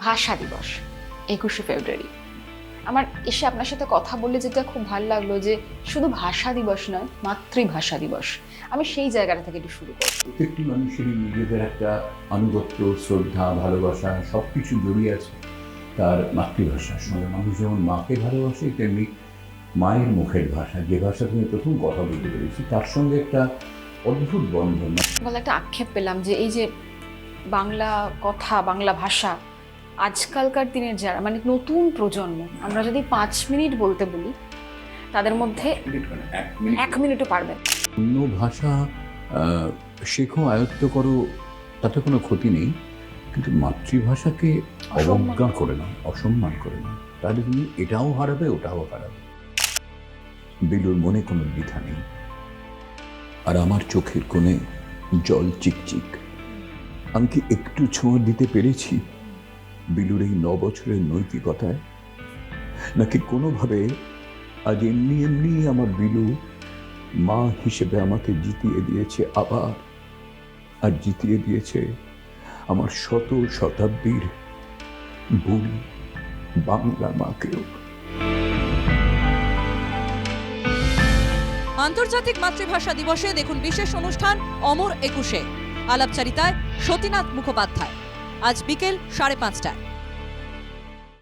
ভাষা দিবস 21শে ফেব্রুয়ারি। আমার এসে আপনার সাথে কথা বলে যেটা খুব ভালো লাগলো যে শুধু ভাষা দিবস নয়, মাতৃভাষা দিবস। আমি সেই জায়গাটা থেকে একটু শুরু করব। প্রত্যেকটি মানুষেরই নিজেদের একটা আনুগত্য, শ্রদ্ধা, ভালোবাসা সব কিছু জড়িয়ে আছে তার মাতৃভাষার সঙ্গে। মানুষ যেমন মাকে ভালোবাসে, তেমনি মায়ের মুখের ভাষা, যে ভাষা তুমি প্রথম কথা বলতে পেরেছি, তার সঙ্গে একটা অদ্ভুত বন্ধন। বলে একটা আক্ষেপ পেলাম যে এই যে বাংলা কথা, বাংলা ভাষা, আজকালকার দিনের যারা মানে নতুন প্রজন্ম, আমরা যদি 5 মিনিট বলতে বলি তাদের মধ্যে 1 মিনিটও পারবে না। অন্য ভাষা শেখো, আয়ত্ত করো, তাতে কোনো ক্ষতি নেই, কিন্তু মাতৃভাষাকে অবজ্ঞা করে না, অসম্মান করে না, তাহলে তুমি এটাও হারাবে, ওটাও হারাবে। বিলুর মনে কোনো দ্বিধা নেই, আর আমার চোখের কোণে জল চিকচিক। আমি কি একটু ছোঁয়া দিতে পেরেছি বিলুর এই 9 বছরের নৈতিকতায়? নাকি কোনোভাবে আজ এমনি এমনি আমার বিলু মা হিসেবে আমাকে জিতিয়ে দিয়েছে আবার, আর জিতিয়ে দিয়েছে আমার শত শতাব্দীর বুড়ি বাংলা মাকেও। আন্তর্জাতিক মাতৃভাষা দিবসে দেখুন বিশেষ অনুষ্ঠান অমর 21-এ। আলাপচারিতায় সতীনাথ মুখোপাধ্যায়। আজ বিকেল 5:30টায়।